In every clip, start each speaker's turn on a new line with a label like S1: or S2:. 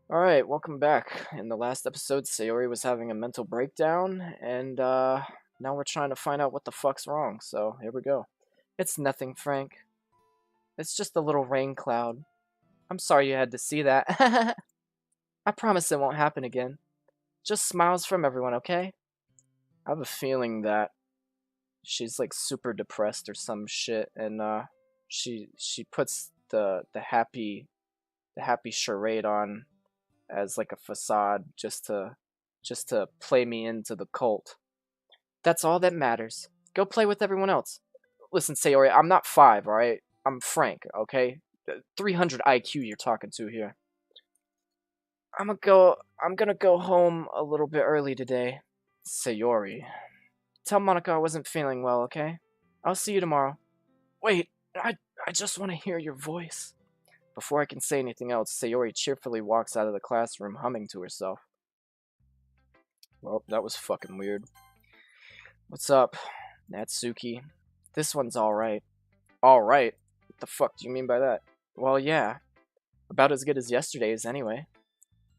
S1: Alright, welcome back. In the last episode, Sayori was having a mental breakdown, and now we're trying to find out what the fuck's wrong, so here we go. It's nothing, Frank. It's just a little rain cloud. I'm sorry you had to see that. I promise it won't happen again. Just smiles from everyone, okay? I have a feeling that she's like super depressed or some shit, and she puts the happy charade on as like a facade just to play me into the cult. That's all that matters. Go play with everyone else. Listen, Sayori, I'm not 5, all right? I'm Frank, okay? 300 IQ you're talking to here. I'm gonna go home a little bit early today. Sayori, tell Monica I wasn't feeling well, okay? I'll see you tomorrow. Wait, I just want to hear your voice. Before I can say anything else, Sayori cheerfully walks out of the classroom humming to herself. Well, that was fucking weird. What's up, Natsuki? This one's alright. Alright? What the fuck do you mean by that? Well, yeah. About as good as yesterday's, anyway.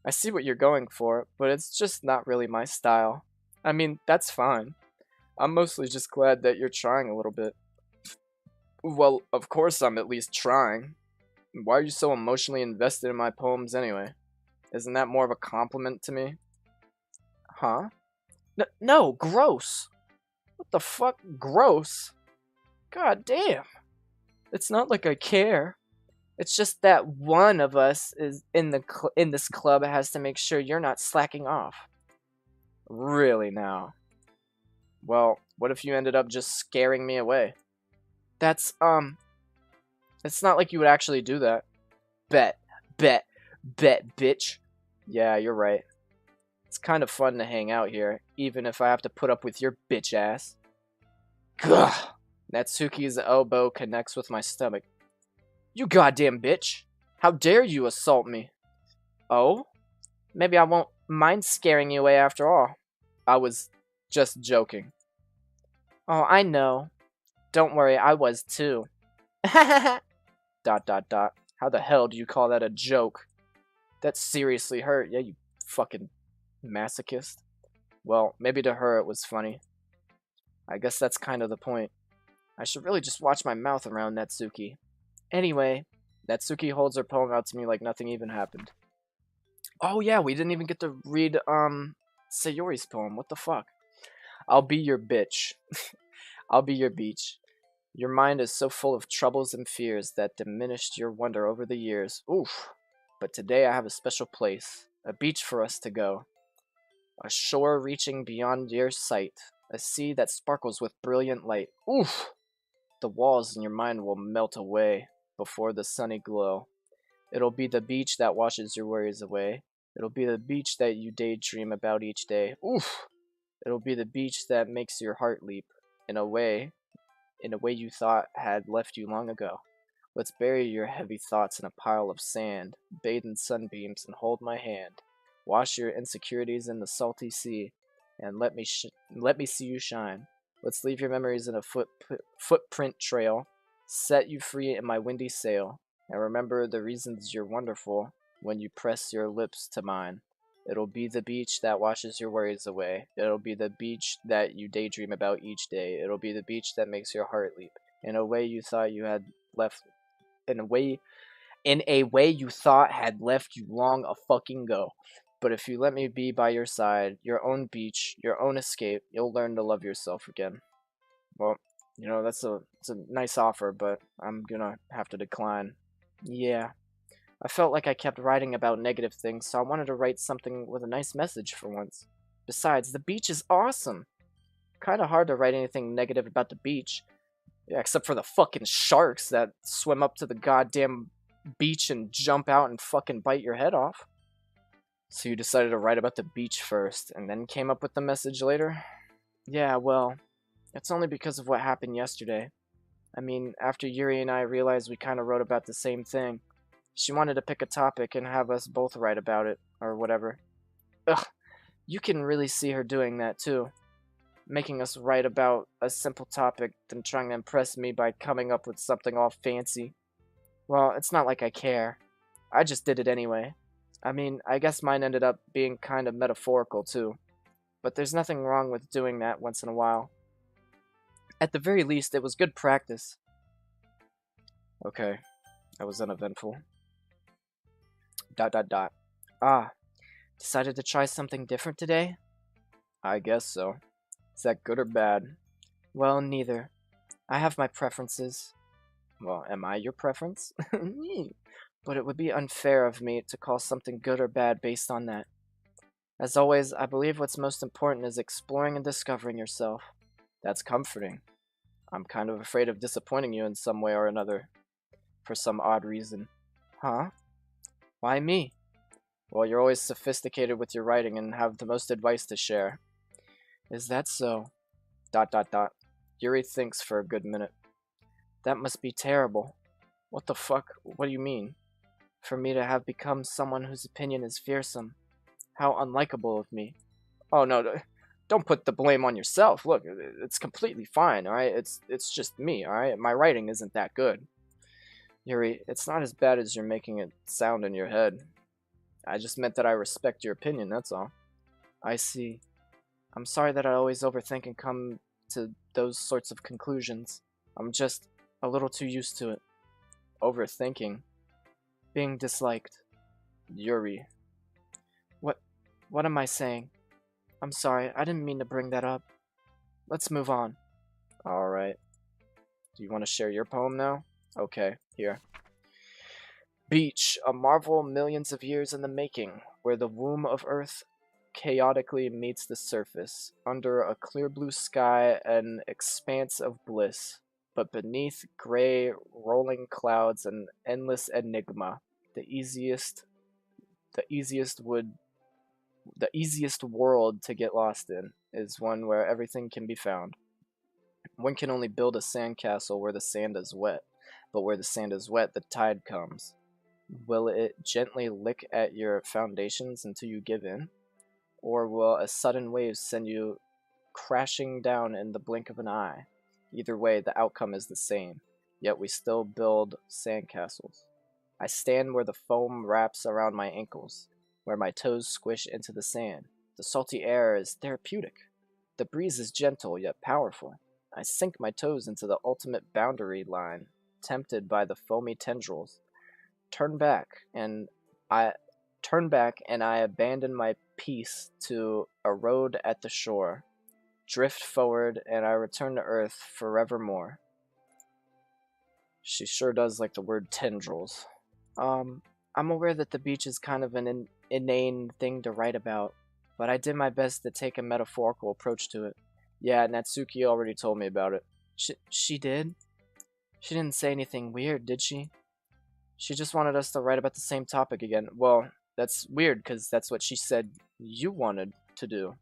S1: I see what you're going for, but it's just not really my style. I mean, that's fine. I'm mostly just glad that you're trying a little bit. Well, of course I'm at least trying. Why are you so emotionally invested in my poems anyway? Isn't that more of a compliment to me? Huh? No, gross! What the fuck? Gross? God damn. It's not like I care. It's just that one of us is in this club has to make sure you're not slacking off. Really now? Well, what if you ended up just scaring me away? That's it's not like you would actually do that. Bet, bet, bet, bitch. Yeah, you're right. It's kind of fun to hang out here, even if I have to put up with your bitch ass. Gah! Natsuki's elbow connects with my stomach. You goddamn bitch! How dare you assault me? Oh? Maybe I won't mind scaring you away after all. I was just joking. Oh, I know. Don't worry, I was too. Dot dot dot. How the hell do you call that a joke? That seriously hurt, yeah, you fucking masochist. Well, maybe to her it was funny. I guess that's kind of the point. I should really just watch my mouth around Natsuki. Anyway, Natsuki holds her poem out to me like nothing even happened. Oh yeah, we didn't even get to read Sayori's poem. What the fuck? I'll be your bitch. I'll be your beach. Your mind is so full of troubles and fears that diminished your wonder over the years. Oof. But today I have a special place, a beach for us to go. A shore reaching beyond your sight, a sea that sparkles with brilliant light. Oof! The walls in your mind will melt away before the sunny glow. It'll be the beach that washes your worries away. It'll be the beach that you daydream about each day. Oof! It'll be the beach that makes your heart leap. In a way you thought had left you long ago. Let's bury your heavy thoughts in a pile of sand, bathe in sunbeams, and hold my hand. Wash your insecurities in the salty sea, and let me see you shine. Let's leave your memories in a footprint trail, set you free in my windy sail, and remember the reasons you're wonderful when you press your lips to mine. It'll be the beach that washes your worries away. It'll be the beach that you daydream about each day. It'll be the beach that makes your heart leap. In a way you thought you had left in a way you thought had left you long a fucking go. But if you let me be by your side, your own beach, your own escape, you'll learn to love yourself again. Well, it's a nice offer, but I'm gonna have to decline. Yeah. I felt like I kept writing about negative things, so I wanted to write something with a nice message for once. Besides, the beach is awesome. Kinda hard to write anything negative about the beach. Yeah, except for the fucking sharks that swim up to the goddamn beach and jump out and fucking bite your head off. So you decided to write about the beach first, and then came up with the message later? Yeah, well, it's only because of what happened yesterday. I mean, after Yuri and I realized we kinda wrote about the same thing, she wanted to pick a topic and have us both write about it, or whatever. Ugh, you can really see her doing that too. Making us write about a simple topic, then trying to impress me by coming up with something all fancy. Well, it's not like I care. I just did it anyway. I mean, I guess mine ended up being kind of metaphorical too, but there's nothing wrong with doing that once in a while. At the very least, it was good practice. Okay, that was uneventful. Dot dot dot. Ah, decided to try something different today? I guess so. Is that good or bad? Well, neither. I have my preferences. Well, am I your preference? But it would be unfair of me to call something good or bad based on that. As always, I believe what's most important is exploring and discovering yourself. That's comforting. I'm kind of afraid of disappointing you in some way or another, for some odd reason. Huh? Why me? Well, you're always sophisticated with your writing and have the most advice to share. Is that so? Dot dot dot. Yuri thinks for a good minute. That must be terrible. What the fuck? What do you mean? For me to have become someone whose opinion is fearsome. How unlikable of me. Oh no, don't put the blame on yourself. Look, it's completely fine, alright? It's just me, alright? My writing isn't that good. Yuri, it's not as bad as you're making it sound in your head. I just meant that I respect your opinion, that's all. I see. I'm sorry that I always overthink and come to those sorts of conclusions. I'm just a little too used to it. Overthinking. Being disliked. Yuri. What am I saying? I'm sorry, I didn't mean to bring that up. Let's move on. Alright. Do you want to share your poem now? Okay, here. Beach, a marvel millions of years in the making, where the womb of Earth chaotically meets the surface, under a clear blue sky, an expanse of bliss, but beneath gray, rolling clouds, an endless enigma. The easiest world to get lost in is one where everything can be found. One can only build a sandcastle where the sand is wet, but where the sand is wet, the tide comes. Will it gently lick at your foundations until you give in? Or will a sudden wave send you crashing down in the blink of an eye? Either way, the outcome is the same, yet we still build sandcastles. I stand where the foam wraps around my ankles, where my toes squish into the sand. The salty air is therapeutic. The breeze is gentle yet powerful. I sink my toes into the ultimate boundary line, tempted by the foamy tendrils. Turn back, and I abandon my peace to a road at the shore. Drift forward, and I return to Earth forevermore. She sure does like the word tendrils. I'm aware that the beach is kind of an inane thing to write about, but I did my best to take a metaphorical approach to it. Yeah, Natsuki already told me about it. She did? She didn't say anything weird, did she? She just wanted us to write about the same topic again. Well, that's weird, because that's what she said you wanted to do.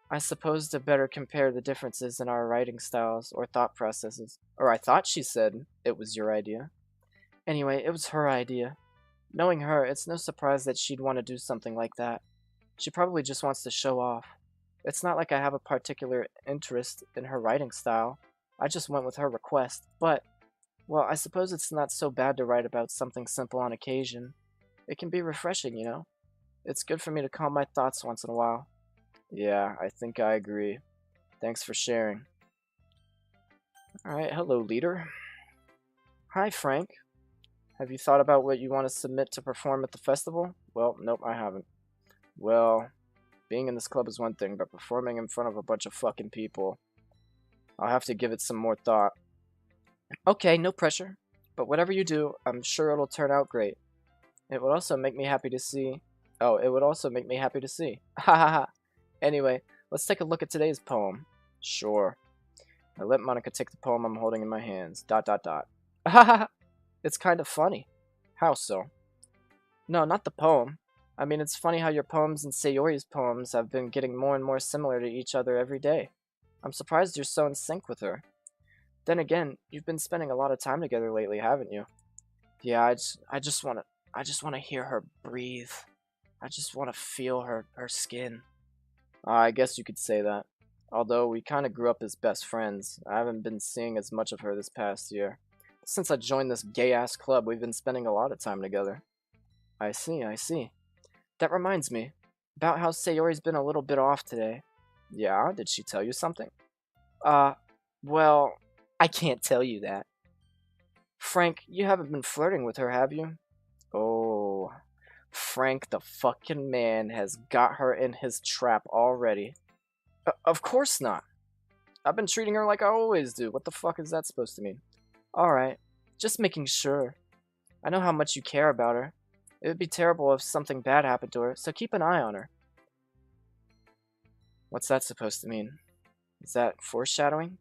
S1: I suppose to better compare the differences in our writing styles or thought processes. Or I thought she said it was your idea. Anyway, it was her idea. Knowing her, it's no surprise that she'd want to do something like that. She probably just wants to show off. It's not like I have a particular interest in her writing style. I just went with her request. But, well, I suppose it's not so bad to write about something simple on occasion. It can be refreshing, you know? It's good for me to calm my thoughts once in a while. Yeah, I think I agree. Thanks for sharing. Alright, hello, leader. Hi, Frank. Have you thought about what you want to submit to perform at the festival? Well, nope, I haven't. Well, being in this club is one thing, but performing in front of a bunch of fucking people, I'll have to give it some more thought. Okay, no pressure. But whatever you do, I'm sure it'll turn out great. It would also make me happy to see. Oh, it would also make me happy to see. Ha ha ha. Anyway, let's take a look at today's poem. Sure. I let Monica take the poem I'm holding in my hands. Dot dot dot. Ha ha ha. It's kind of funny. How so? No, not the poem. I mean, it's funny how your poems and Sayori's poems have been getting more and more similar to each other every day. I'm surprised you're so in sync with her. Then again, you've been spending a lot of time together lately, haven't you? Yeah, I just want to hear her breathe. I just want to feel her skin. I guess you could say that. Although we kind of grew up as best friends, I haven't been seeing as much of her this past year. Since I joined this gay-ass club, we've been spending a lot of time together. I see, I see. That reminds me, about how Sayori's been a little bit off today. Yeah, did she tell you something? Uh, well, I can't tell you that. Frank, you haven't been flirting with her, have you? Oh, Frank the fucking man has got her in his trap already. Of course not. I've been treating her like I always do. What the fuck is that supposed to mean? Alright, just making sure. I know how much you care about her. It would be terrible if something bad happened to her, so keep an eye on her. What's that supposed to mean? Is that foreshadowing?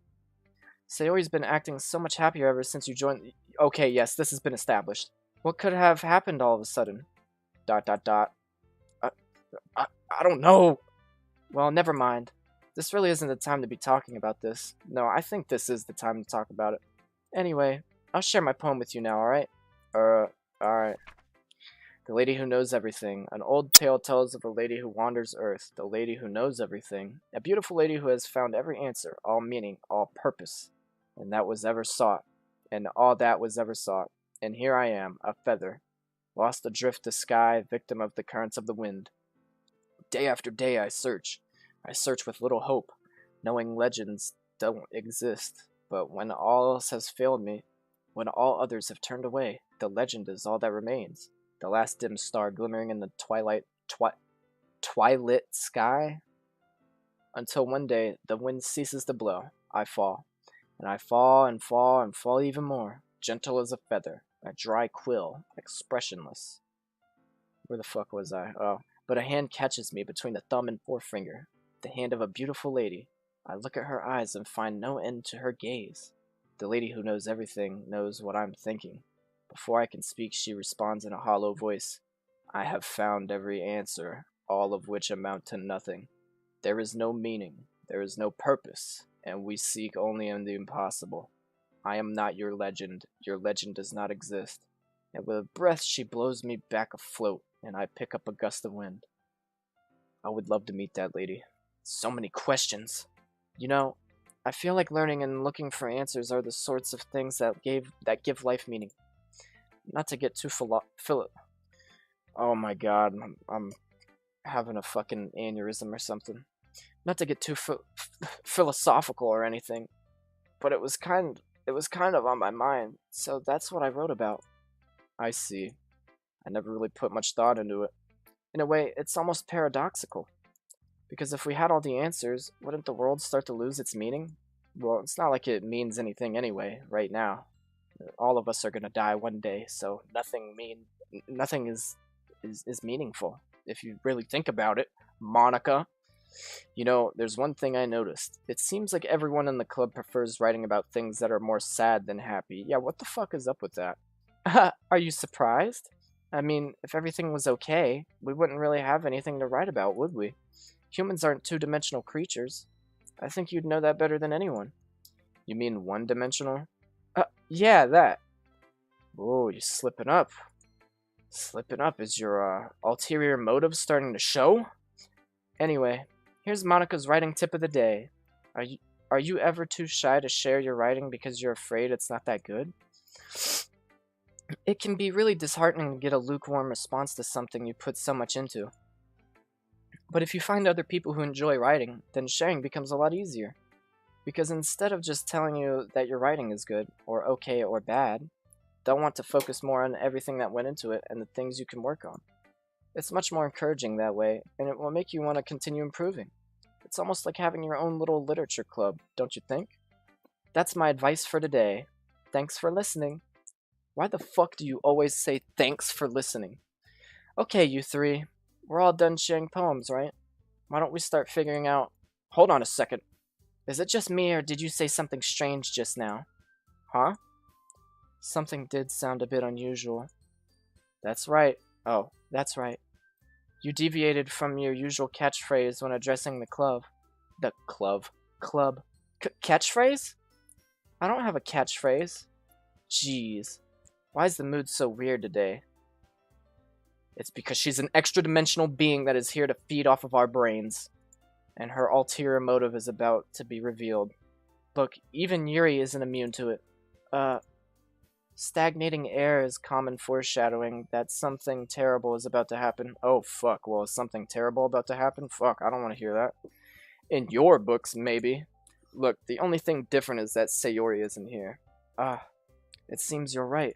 S1: Sayori's been acting so much happier ever since you joined. Okay, yes, this has been established. What could have happened all of a sudden? ... I, I don't know. Well, never mind. This really isn't the time to be talking about this. No, I think this is the time to talk about it. Anyway, I'll share my poem with you now, alright? Alright. The Lady Who Knows Everything. An old tale tells of a lady who wanders earth. The lady who knows everything. A beautiful lady who has found every answer, all meaning, all purpose. And that was ever sought. And all that was ever sought. And here I am, a feather. Lost adrift to sky, victim of the currents of the wind. Day after day I search. I search with little hope, knowing legends don't exist. But when all else has failed me, when all others have turned away, the legend is all that remains. The last dim star glimmering in the twilit sky. Until one day, the wind ceases to blow. I fall. And I fall and fall and fall even more. Gentle as a feather. A dry quill. Expressionless. Where the fuck was I? Oh. But a hand catches me between the thumb and forefinger. The hand of a beautiful lady. I look at her eyes and find no end to her gaze. The lady who knows everything knows what I'm thinking. Before I can speak, she responds in a hollow voice. I have found every answer, all of which amount to nothing. There is no meaning, there is no purpose, and we seek only in the impossible. I am not your legend does not exist. And with a breath she blows me back afloat, and I pick up a gust of wind. I would love to meet that lady. So many questions. You know, I feel like learning and looking for answers are the sorts of things that give life meaning. Not to get too oh my god, I'm having a fucking aneurysm or something. Not to get too philosophical or anything, but it was kind of on my mind, so that's what I wrote about. I see. I never really put much thought into it. In a way, it's almost paradoxical. Because if we had all the answers, wouldn't the world start to lose its meaning? Well, it's not like it means anything anyway, right now. All of us are gonna die one day, so nothing is meaningful, if you really think about it, Monica. You know, there's one thing I noticed. It seems like everyone in the club prefers writing about things that are more sad than happy. Yeah, what the fuck is up with that? Are you surprised? I mean, if everything was okay, we wouldn't really have anything to write about, would we? Humans aren't two-dimensional creatures. I think you'd know that better than anyone. You mean one-dimensional? Yeah, that. Oh, you're slipping up. Slipping up? Is your, ulterior motive starting to show? Anyway, here's Monica's writing tip of the day. Are you ever too shy to share your writing because you're afraid it's not that good? It can be really disheartening to get a lukewarm response to something you put so much into. But if you find other people who enjoy writing, then sharing becomes a lot easier. Because instead of just telling you that your writing is good, or okay, or bad, they'll want to focus more on everything that went into it and the things you can work on. It's much more encouraging that way, and it will make you want to continue improving. It's almost like having your own little literature club, don't you think? That's my advice for today. Thanks for listening. Why the fuck do you always say thanks for listening? Okay, you three. We're all done sharing poems, right? Why don't we start figuring out... Hold on a second. Is it just me, or did you say something strange just now? Huh? Something did sound a bit unusual. That's right. Oh, that's right. You deviated from your usual catchphrase when addressing the club. The club. Club. Catchphrase? I don't have a catchphrase. Jeez. Why is the mood so weird today? It's because she's an extra-dimensional being that is here to feed off of our brains. And her ulterior motive is about to be revealed. Look, even Yuri isn't immune to it. Stagnating air is common foreshadowing that something terrible is about to happen. Oh, fuck. Well, is something terrible about to happen? Fuck, I don't want to hear that. In your books, maybe. Look, the only thing different is that Sayori isn't here. Ah, it seems you're right.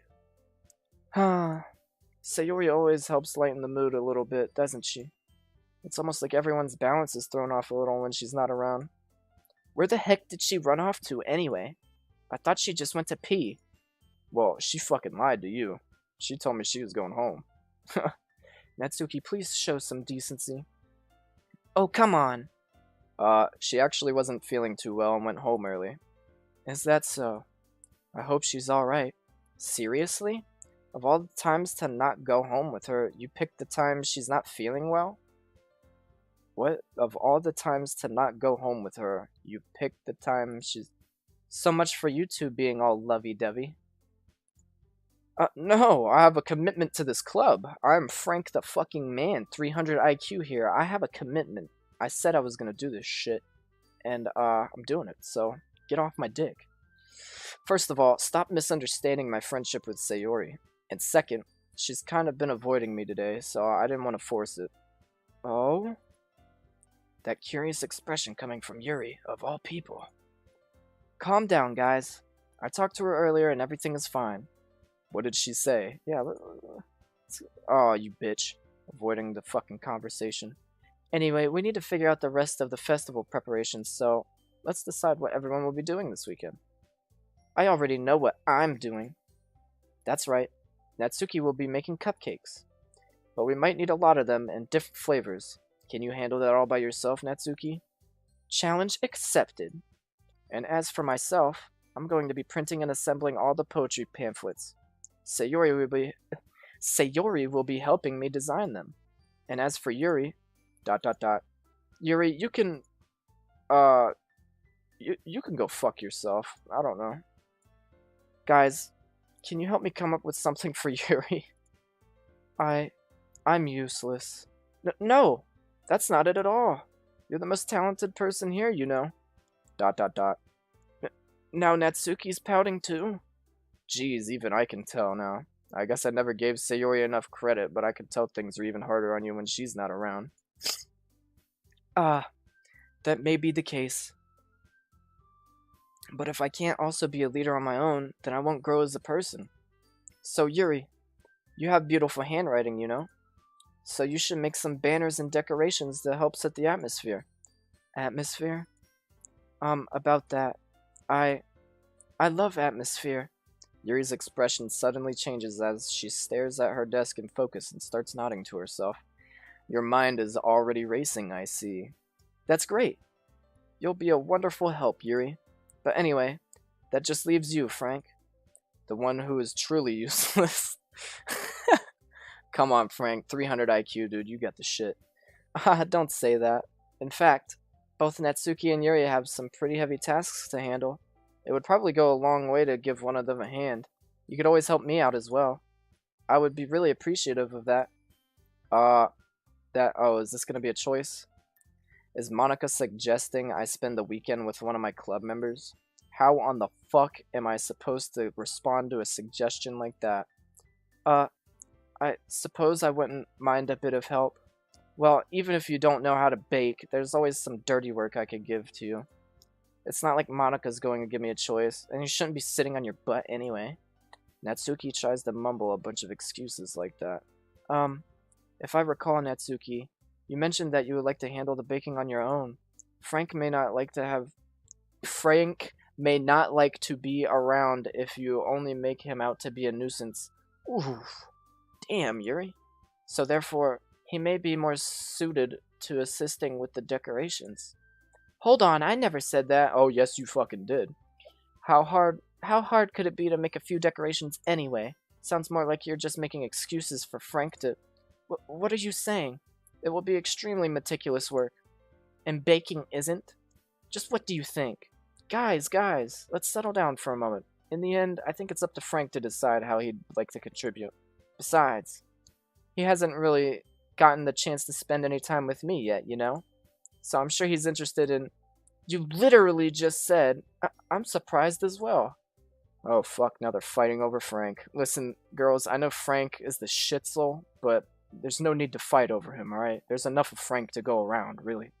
S1: Sayori always helps lighten the mood a little bit, doesn't she? It's almost like everyone's balance is thrown off a little when she's not around. Where the heck did she run off to anyway? I thought she just went to pee. Well, she fucking lied to you. She told me she was going home. Natsuki, please show some decency. Oh, come on. She actually wasn't feeling too well and went home early. Is that so? I hope she's alright. Seriously? Of all the times to not go home with her, you picked the time she's not feeling well? What? Of all the times to not go home with her, you picked the time she's... So much for you two being all lovey-dovey. No, I have a commitment to this club. I'm Frank the fucking man, 300 IQ here. I have a commitment. I said I was gonna do this shit. And, I'm doing it, so get off my dick. First of all, stop misunderstanding my friendship with Sayori. And second, she's kind of been avoiding me today, so I didn't want to force it. Oh? That curious expression coming from Yuri, of all people. Calm down, guys. I talked to her earlier and everything is fine. What did she say? Yeah, oh, you bitch. Avoiding the fucking conversation. Anyway, we need to figure out the rest of the festival preparations, so let's decide what everyone will be doing this weekend. I already know what I'm doing. That's right. Natsuki will be making cupcakes. But we might need a lot of them and different flavors. Can you handle that all by yourself, Natsuki? Challenge accepted. And as for myself, I'm going to be printing and assembling all the poetry pamphlets. Sayori will be helping me design them. And as for Yuri... Yuri, you can... You can go fuck yourself. I don't know. Guys, can you help me come up with something for Yuri? I'm useless. No, that's not it at all. You're the most talented person here, you know. Now Natsuki's pouting too? Jeez, even I can tell now. I guess I never gave Sayori enough credit, but I can tell things are even harder on you when she's not around. That may be the case. But if I can't also be a leader on my own, then I won't grow as a person. So Yuri, you have beautiful handwriting, you know? So you should make some banners and decorations to help set the atmosphere. Atmosphere? About that. I love atmosphere. Yuri's expression suddenly changes as she stares at her desk in focus and starts nodding to herself. Your mind is already racing, I see. That's great. You'll be a wonderful help, Yuri. But anyway, that just leaves you, Frank. The one who is truly useless. Come on, Frank. 300 IQ, dude. You got the shit. Don't say that. In fact, both Natsuki and Yuri have some pretty heavy tasks to handle. It would probably go a long way to give one of them a hand. You could always help me out as well. I would be really appreciative of that. Is this going to be a choice? Is Monica suggesting I spend the weekend with one of my club members? How on the fuck am I supposed to respond to a suggestion like that? I suppose I wouldn't mind a bit of help. Well, even if you don't know how to bake, there's always some dirty work I could give to you. It's not like Monica's going to give me a choice, and you shouldn't be sitting on your butt anyway. Natsuki tries to mumble a bunch of excuses like that. If I recall, Natsuki, you mentioned that you would like to handle the baking on your own. Frank may not like to be around if you only make him out to be a nuisance. Ooh, damn, Yuri. So therefore, he may be more suited to assisting with the decorations. Hold on, I never said that. Oh, yes, you fucking did. How hard could it be to make a few decorations anyway? Sounds more like you're just making excuses for Frank to... What are you saying? It will be extremely meticulous work. And baking isn't? Just what do you think? Guys, let's settle down for a moment. In the end, I think it's up to Frank to decide how he'd like to contribute. Besides, he hasn't really gotten the chance to spend any time with me yet, you know? So I'm sure he's interested in... You literally just said... I'm surprised as well. Oh fuck, now they're fighting over Frank. Listen, girls, I know Frank is the shitzel, but there's no need to fight over him, alright? There's enough of Frank to go around, really.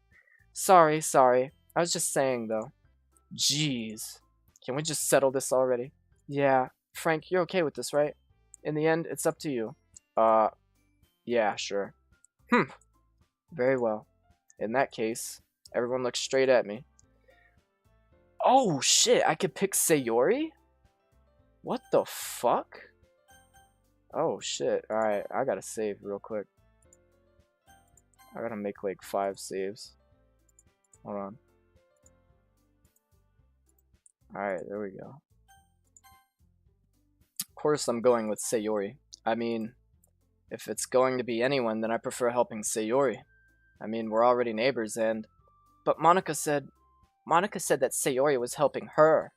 S1: Sorry. I was just saying, though. Jeez. Can we just settle this already? Yeah. Frank, you're okay with this, right? In the end, it's up to you. Yeah, sure. Very well. In that case, everyone looks straight at me. Oh, shit, I could pick Sayori? What the fuck? Oh, shit. Alright, I gotta save real quick. I gotta make, like, 5 saves. Hold on. Alright, there we go. Of course I'm going with Sayori. I mean, if it's going to be anyone, then I prefer helping Sayori. I mean, we're already neighbors and... But Monica said that Sayori was helping her.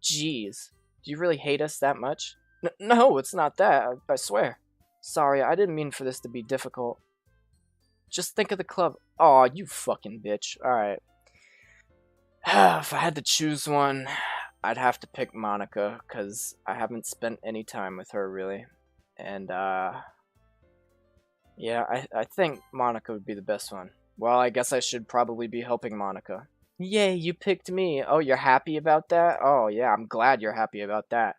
S1: Jeez. Do you really hate us that much? No, it's not that. I swear. Sorry, I didn't mean for this to be difficult. Just think of the club. Aw, you fucking bitch. Alright. If I had to choose one, I'd have to pick Monica, because I haven't spent any time with her, really. And, yeah, I think Monica would be the best one. Well, I guess I should probably be helping Monica. Yay, you picked me. Oh, you're happy about that? Oh, yeah, I'm glad you're happy about that.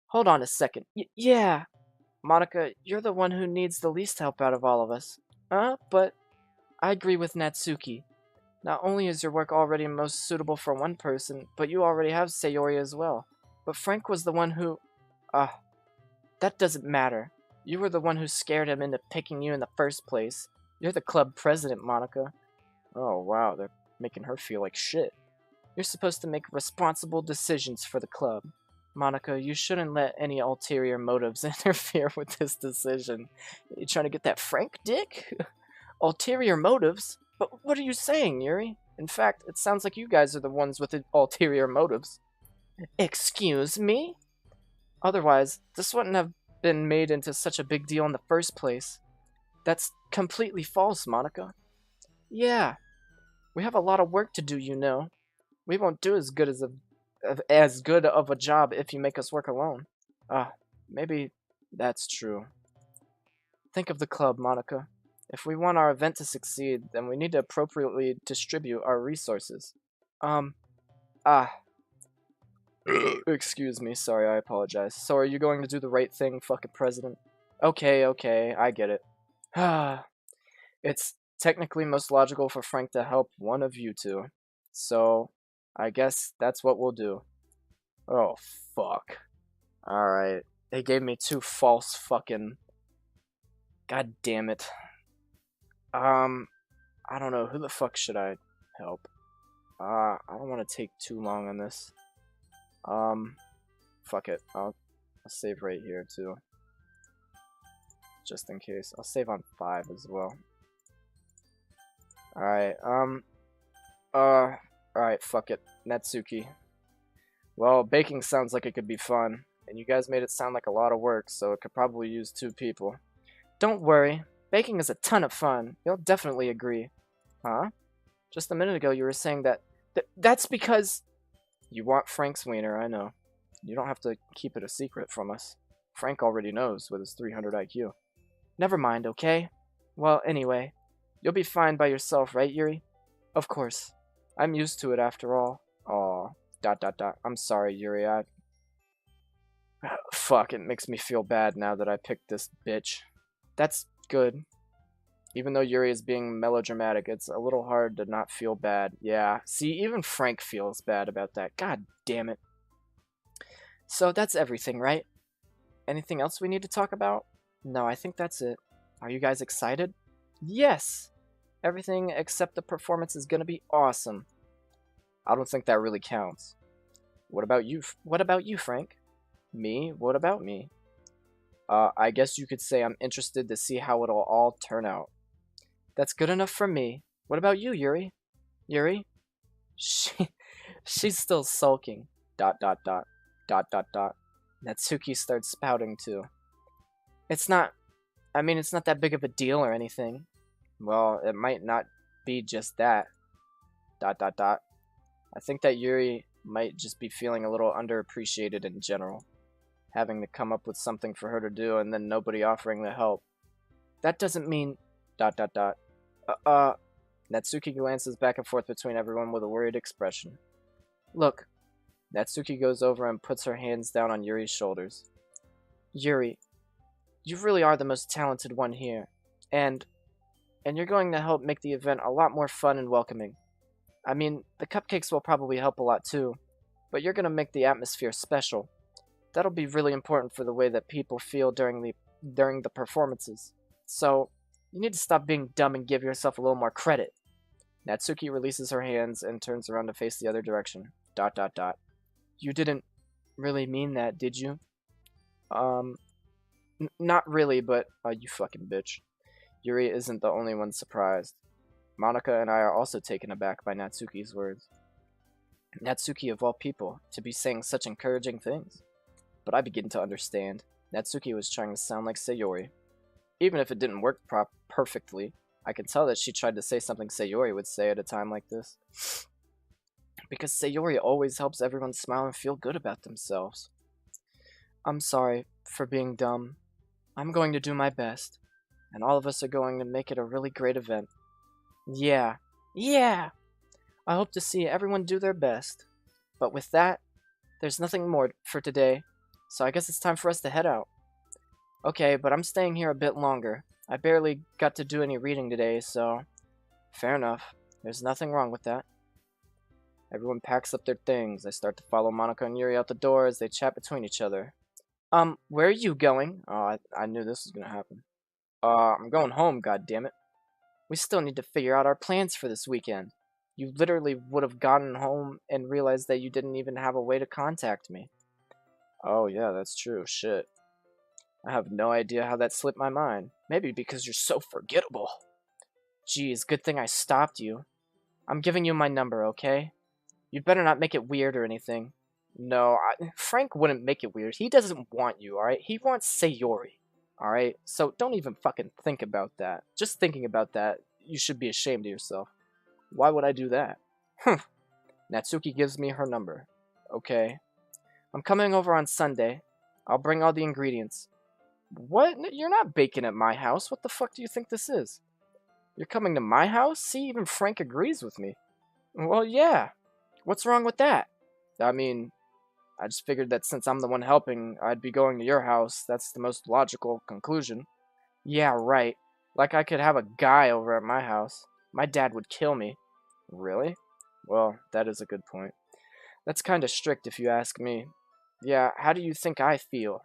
S1: Hold on a second. Yeah. Monica, you're the one who needs the least help out of all of us. But I agree with Natsuki. Not only is your work already most suitable for one person, but you already have Sayori as well. But Frank was the one who... that doesn't matter. You were the one who scared him into picking you in the first place. You're the club president, Monica. Oh, wow, they're making her feel like shit. You're supposed to make responsible decisions for the club. Monica, you shouldn't let any ulterior motives interfere with this decision. You trying to get that Frank dick? Ulterior motives? But what are you saying, Yuri? In fact, it sounds like you guys are the ones with the ulterior motives. Excuse me? Otherwise, this wouldn't have been made into such a big deal in the first place. That's completely false, Monica. Yeah, we have a lot of work to do, you know. We won't do as good of a job if you make us work alone. Maybe that's true. Think of the club, Monica. If we want our event to succeed, then we need to appropriately distribute our resources. Excuse me, sorry, I apologize. So are you going to do the right thing, fucking president? Okay, I get it. It's technically most logical for Frank to help one of you two. So, I guess that's what we'll do. Oh, fuck. Alright. They gave me 2 false fucking... God damn it. I don't know. Who the fuck should I help? I don't want to take too long on this. Fuck it. I'll save right here, too. Just in case. I'll save on 5 as well. Alright, alright, fuck it. Natsuki. Well, baking sounds like it could be fun, and you guys made it sound like a lot of work, so it could probably use 2 people. Don't worry. Baking is a ton of fun. You'll definitely agree. Huh? Just a minute ago you were saying that... That's because... You want Frank's wiener, I know. You don't have to keep it a secret from us. Frank already knows with his 300 IQ. Never mind, okay? Well, anyway, you'll be fine by yourself, right, Yuri? Of course. I'm used to it after all. Aw, ... I'm sorry, Yuri, Fuck, it makes me feel bad now that I picked this bitch. That's good. Even though Yuri is being melodramatic, it's a little hard to not feel bad. Yeah, see, even Frank feels bad about that. God damn it. So that's everything, right? Anything else we need to talk about? No, I think that's it. Are you guys excited? Yes! Everything except the performance is gonna be awesome. I don't think that really counts. What about you? What about you, Frank? Me? What about me? I guess you could say I'm interested to see how it'll all turn out. That's good enough for me. What about you, Yuri? Yuri? She's still sulking. ... Natsuki starts spouting too. It's not that big of a deal or anything. Well, it might not be just that. ... I think that Yuri might just be feeling a little underappreciated in general, having to come up with something for her to do and then nobody offering the help. That doesn't mean... dot dot dot. Natsuki glances back and forth between everyone with a worried expression. Look. Natsuki goes over and puts her hands down on Yuri's shoulders. Yuri, you really are the most talented one here, and you're going to help make the event a lot more fun and welcoming. I mean, the cupcakes will probably help a lot too, but you're going to make the atmosphere special. That'll be really important for the way that people feel during the performances. So, you need to stop being dumb and give yourself a little more credit. Natsuki releases her hands and turns around to face the other direction. Dot dot dot. You didn't really mean that, did you? Not really, but, you fucking bitch. Yuri isn't the only one surprised. Monica and I are also taken aback by Natsuki's words. Natsuki, of all people, to be saying such encouraging things. But I begin to understand. Natsuki was trying to sound like Sayori. Even if it didn't work perfectly, I could tell that she tried to say something Sayori would say at a time like this. Because Sayori always helps everyone smile and feel good about themselves. I'm sorry for being dumb. I'm going to do my best, and all of us are going to make it a really great event. Yeah. I hope to see everyone do their best. But with that, there's nothing more for today, so I guess it's time for us to head out. Okay, but I'm staying here a bit longer. I barely got to do any reading today, so... Fair enough. There's nothing wrong with that. Everyone packs up their things. I start to follow Monica and Yuri out the door as they chat between each other. Where are you going? Oh, I knew this was gonna happen. I'm going home, goddammit. We still need to figure out our plans for this weekend. You literally would have gotten home and realized that you didn't even have a way to contact me. Oh yeah, that's true. Shit. I have no idea how that slipped my mind. Maybe because you're so forgettable. Geez, good thing I stopped you. I'm giving you my number, okay? You'd better not make it weird or anything. No, Frank wouldn't make it weird. He doesn't want you, alright? He wants Sayori, alright? So don't even fucking think about that. Just thinking about that, you should be ashamed of yourself. Why would I do that? Natsuki gives me her number. Okay. I'm coming over on Sunday. I'll bring all the ingredients. What? You're not baking at my house. What the fuck do you think this is? You're coming to my house? See, even Frank agrees with me. Well, yeah. What's wrong with that? I mean, I just figured that since I'm the one helping, I'd be going to your house. That's the most logical conclusion. Yeah, right. Like I could have a guy over at my house. My dad would kill me. Really? Well, that is a good point. That's kind of strict if you ask me. Yeah, how do you think I feel?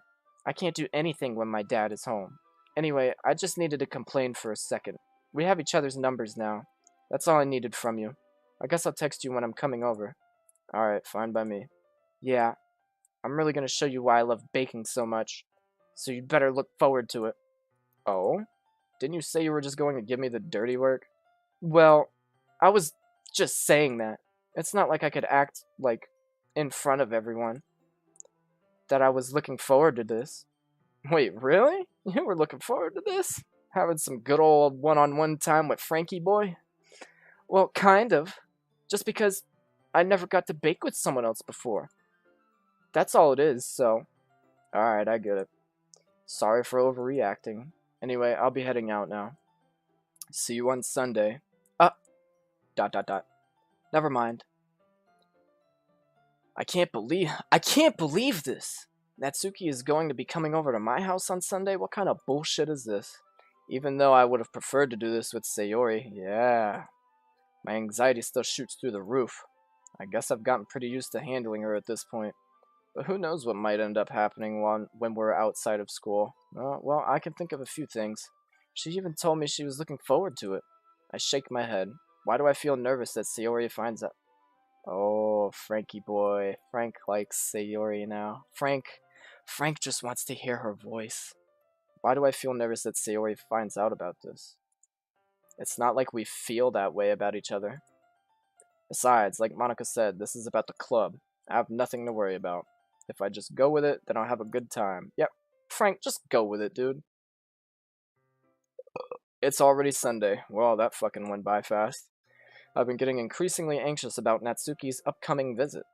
S1: I can't do anything when my dad is home. Anyway, I just needed to complain for a second. We have each other's numbers now. That's all I needed from you. I guess I'll text you when I'm coming over. Alright, fine by me. Yeah, I'm really gonna show you why I love baking so much. So you'd better look forward to it. Oh? Didn't you say you were just going to give me the dirty work? Well, I was just saying that. It's not like I could act, like, in front of everyone. That I was looking forward to this. Wait, really? You were looking forward to this? Having some good old one-on-one time with Frankie boy? Well, kind of. Just because I never got to bake with someone else before. That's all it is, so... Alright, I get it. Sorry for overreacting. Anyway, I'll be heading out now. See you on Sunday. Never mind. I can't believe this! Natsuki is going to be coming over to my house on Sunday? What kind of bullshit is this? Even though I would have preferred to do this with Sayori, yeah. My anxiety still shoots through the roof. I guess I've gotten pretty used to handling her at this point. But who knows what might end up happening when we're outside of school. Well, I can think of a few things. She even told me she was looking forward to it. I shake my head. Why do I feel nervous that Sayori finds out? Oh, Frankie boy. Frank likes Sayori now. Frank just wants to hear her voice. Why do I feel nervous that Sayori finds out about this? It's not like we feel that way about each other. Besides, like Monica said, this is about the club. I have nothing to worry about. If I just go with it, then I'll have a good time. Yep, Frank, just go with it, dude. It's already Sunday. Well, that fucking went by fast. I've been getting increasingly anxious about Natsuki's upcoming visit.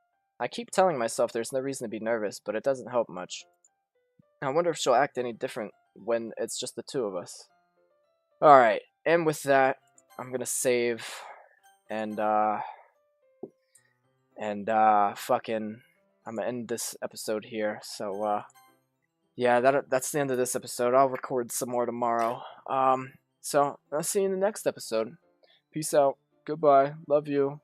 S1: I keep telling myself there's no reason to be nervous, but it doesn't help much. I wonder if she'll act any different when it's just the two of us. Alright, and with that, I'm gonna save and fucking I'm gonna end this episode here. So yeah, that's the end of this episode. I'll record some more tomorrow. So I'll see you in the next episode. Peace out. Goodbye. Love you.